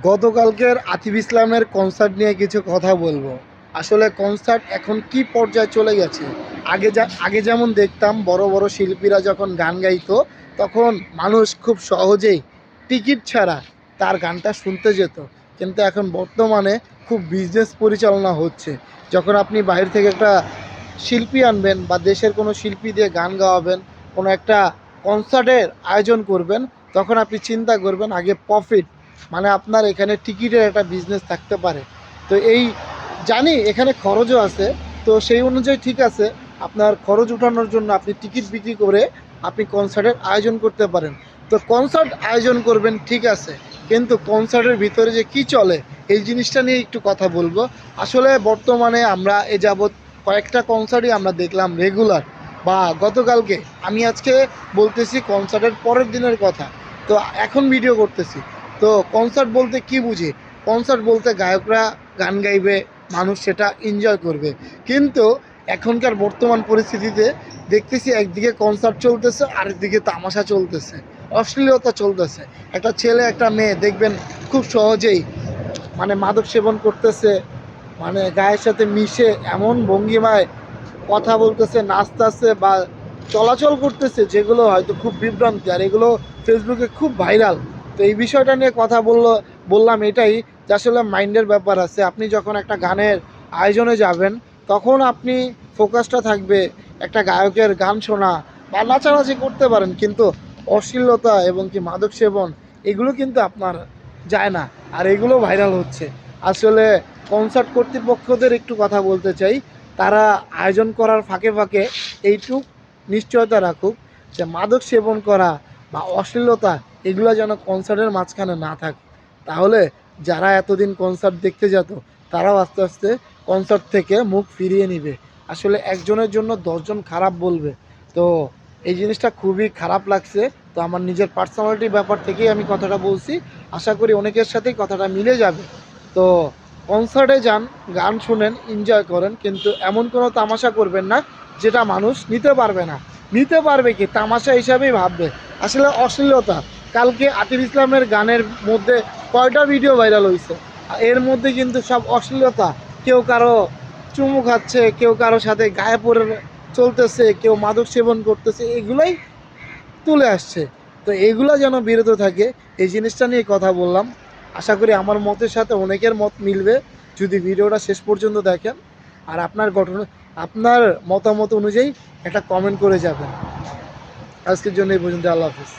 গতকালকের আতিফ ইসলামের কনসার্ট নিয়ে কিছু কথা বলবো। আসলে কনসার্ট এখন কি পর্যায়ে চলে গেছে। আগে যেমন দেখতাম বড় বড় শিল্পীরা যখন গান গাইতো তখন মানুষ খুব সহজেই টিকিট ছাড়া তার গানটা শুনতে যেত। কিন্তু এখন বর্তমানে খুব বিজনেস পরিচালনা হচ্ছে। যখন আপনি বাইরে থেকে একটা শিল্পী আনবেন বা দেশের কোনো শিল্পী দিয়ে গান গাওয়াবেন, কোনো একটা কনসার্টের আয়োজন করবেন, তখন আপনি চিন্তা করবেন আগে প্রফিট, মানে আপনার এখানে টিকিটের একটা বিজনেস থাকতে পারে। তো এই জানি এখানে খরচও আছে, তো সেই অনুযায়ী ঠিক আছে, আপনার খরচ উঠানোর জন্য আপনি টিকিট বিক্রি করে আপনি কনসার্টের আয়োজন করতে পারেন। তো কনসার্ট আয়োজন করবেন ঠিক আছে, কিন্তু কনসার্টের ভিতরে যে কি চলে এই জিনিসটা নিয়ে একটু কথা বলবো। আসলে বর্তমানে আমরা এ যাবৎ কয়েকটা কনসার্টই আমরা দেখলাম রেগুলার, বা গতকালকে, আমি আজকে বলতেছি কনসার্টের পরের দিনের কথা, তো এখন ভিডিও করতেছি। তো কনসার্ট বলতে কি বুঝি? কনসার্ট বলতে গায়করা গান গাইবে, মানুষ সেটা এনজয় করবে। কিন্তু এখনকার বর্তমান পরিস্থিতিতে দেখতেছি একদিকে কনসার্ট চলতেছে, আরেকদিকে তামাশা চলতেছে, অশ্লীলতা চলতেছে। একটা ছেলে একটা মেয়ে দেখবেন খুব সহজেই মানে মাদক সেবন করতেছে, মানে গায়ের সাথে মিশে এমন ভঙ্গিমায় কথা বলতেছে, নাচতেছে বা চলাচল করতেছে, যেগুলো হয়তো খুব বিভ্রান্তি, আর এগুলো ফেসবুকে খুব ভাইরাল। তো এই বিষয়টা নিয়ে কথা বললাম এটাই, যে আসলে মাইন্ডের ব্যাপার আছে। আপনি যখন একটা গানের আয়োজনে যাবেন তখন আপনি ফোকাসটা থাকবে একটা গায়কের গান শোনা বা নাচানাচি করতে পারেন, কিন্তু অশ্লীলতা এবং কি মাদক সেবন এগুলো কিন্তু আপনার যায় না, আর এগুলো ভাইরাল হচ্ছে। আসলে কনসার্ট কর্তৃপক্ষদের একটু কথা বলতে চাই, তারা আয়োজন করার ফাঁকে ফাঁকে এইটুক নিশ্চয়তা রাখুক যে মাদক সেবন করা বা অশ্লীলতা এগুলো যেন কনসার্টের মাঝখানে না থাকে। তাহলে যারা এতদিন কনসার্ট দেখতে যেত তারাও আস্তে আস্তে কনসার্ট থেকে মুখ ফিরিয়ে নিবে। আসলে একজনের জন্য 10জন খারাপ বলবে, তো এই জিনিসটা খুবই খারাপ লাগছে। তো আমার নিজের পার্সোনালিটির ব্যাপার থেকেই আমি কথাটা বলছি, আশা করি অনেকের সাথেই কথাটা মিলে যাবে। তো কনসার্টে যান, গান শুনেন, এনজয় করেন, কিন্তু এমন কোনো তামাশা করবেন না যেটা মানুষ নিতে পারবে না। নিতে পারবে কি, তামাশা হিসাবেই ভাববে। আসলে অশ্লীলতা, কালকে আতিফ ইসলামের গানের মধ্যে কয়টা ভিডিও ভাইরাল হয়েছে, এর মধ্যে কিন্তু সব অশ্লীলতা। কেউ কারো চুমু খাচ্ছে, কেউ কারো সাথে গায়ে পড়ে চলতেছে, কেউ মাদক সেবন করতেছে, এগুলোই তুলে আসছে। তো এগুলো যেন বিরত থাকে, এই জিনিসটা নিয়ে কথা বললাম। আশা করি আমার মতের সাথে অনেকের মত মিলবে যদি ভিডিওটা শেষ পর্যন্ত দেখেন, আর আপনার মতামত অনুযায়ী একটা কমেন্ট করে যাবেন। আজকের জন্য এই পর্যন্ত, আল্লাহ হাফিজ।